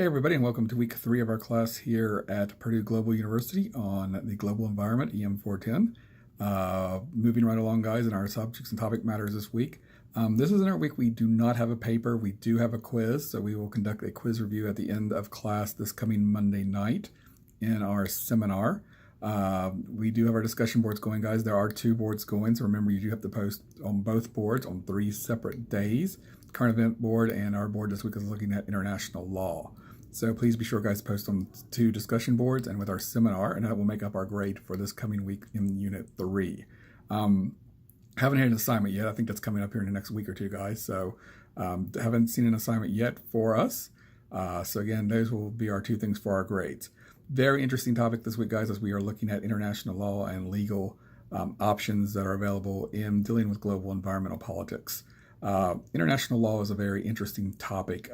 Hey everybody, and welcome to week 3 of our class here at Purdue Global University on the Global Environment, EM 410. Moving right along, guys, in our subjects and topic matters this week. This is in our week we do not have a paper. We do have a quiz, so we will conduct a quiz review at the end of class this coming Monday night in our seminar. We do have our discussion boards going, guys. There are 2 boards going, so remember you do have to post on both boards on 3 separate days. Current event board and our board this week is looking at international law. So please be sure, guys, to post on 2 discussion boards and with our seminar, and that will make up our grade for this coming week in Unit 3. Haven't had an assignment yet. I think that's coming up here in the next week or 2, guys. So haven't seen an assignment yet for us. So again, those will be our 2 things for our grades. Very interesting topic this week, guys, as we are looking at international law and legal options that are available in dealing with global environmental politics. International law is a very interesting topic.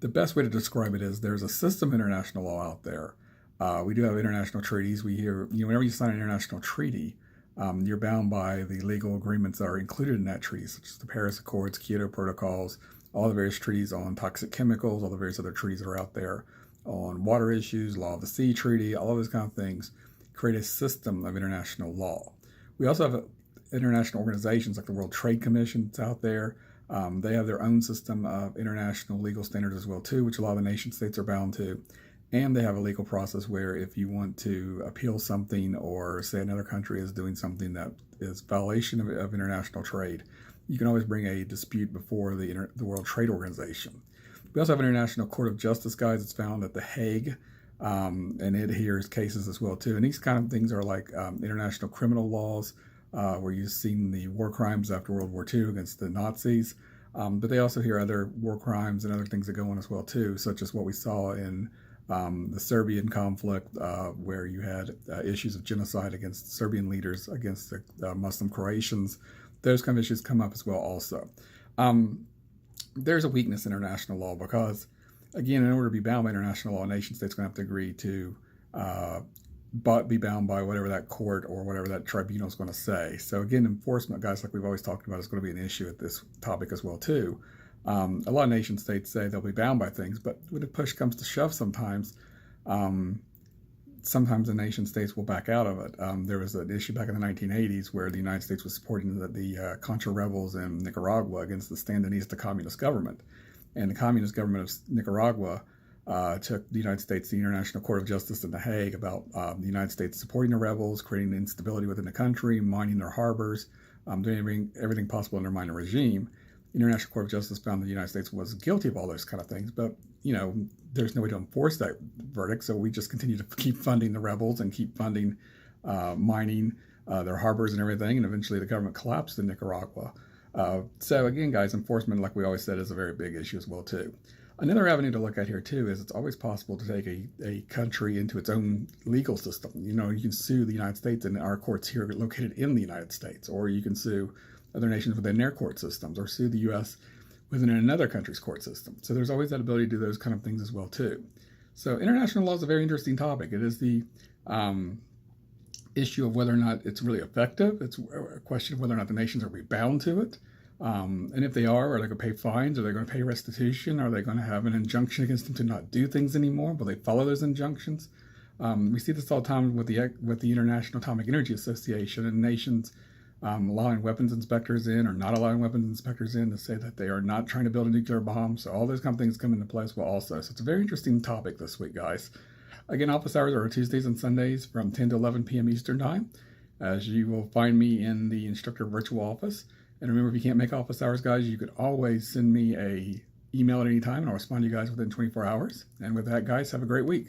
The best way to describe it is there's a system of international law out there. We do have international treaties. We hear, whenever you sign an international treaty, you're bound by the legal agreements that are included in that treaty, such as the Paris Accords, Kyoto Protocols, all the various treaties on toxic chemicals, all the various other treaties that are out there on water issues, Law of the Sea Treaty, all of those kind of things create a system of international law. We also have international organizations like the World Trade Commission that's out there. They have their own system of international legal standards as well too, which a lot of the nation states are bound to. And they have a legal process where if you want to appeal something or say another country is doing something that is violation of international trade, you can always bring a dispute before the World Trade Organization. We also have an International Court of Justice, guys. It's found at The Hague, and it hears cases as well too. And these kind of things are like international criminal laws, where you've seen the war crimes after World War II against the Nazis. But they also hear other war crimes and other things that go on as well too, such as what we saw in the Serbian conflict, where you had issues of genocide against Serbian leaders against the Muslim Croatians. Those kind of issues come up as well also. There's a weakness in international law because, again, in order to be bound by international law, nation states are going to have to agree to be bound by whatever that court or whatever that tribunal is going to say. So again, enforcement, guys, like we've always talked about, is going to be an issue at this topic as well too. A lot of nation states say they'll be bound by things, but when the push comes to shove, sometimes the nation states will back out of it. There was an issue back in the 1980s where the United States was supporting the Contra rebels in Nicaragua against the Sandinista communist government, and the communist government of Nicaragua took the United States to the International Court of Justice in The Hague about the United States supporting the rebels, creating instability within the country, mining their harbors, doing everything possible to undermine the regime. The International Court of Justice found the United States was guilty of all those kind of things, but there's no way to enforce that verdict, so we just continue to keep funding the rebels and keep funding mining their harbors and everything, and eventually the government collapsed in Nicaragua. So again, guys, enforcement, like we always said, is a very big issue as well too. Another avenue to look at here too is it's always possible to take a country into its own legal system. You can sue the United States, and our courts here are located in the United States, or you can sue other nations within their court systems, or sue the U.S. within another country's court system. So there's always that ability to do those kind of things as well too. So international law is a very interesting topic. It is the issue of whether or not it's really effective. It's a question of whether or not the nations are bound to it. And if they are they going to pay fines? Are they going to pay restitution? Are they going to have an injunction against them to not do things anymore? Will they follow those injunctions? We see this all the time with the International Atomic Energy Association and nations allowing weapons inspectors in or not allowing weapons inspectors in to say that they are not trying to build a nuclear bomb. So all those kind of things come into play as well also. So it's a very interesting topic this week, guys. Again, office hours are Tuesdays and Sundays from 10 to 11 p.m. Eastern Time, as you will find me in the instructor virtual office. And remember, if you can't make office hours, guys, you could always send me an email at any time, and I'll respond to you guys within 24 hours. And with that, guys, have a great week.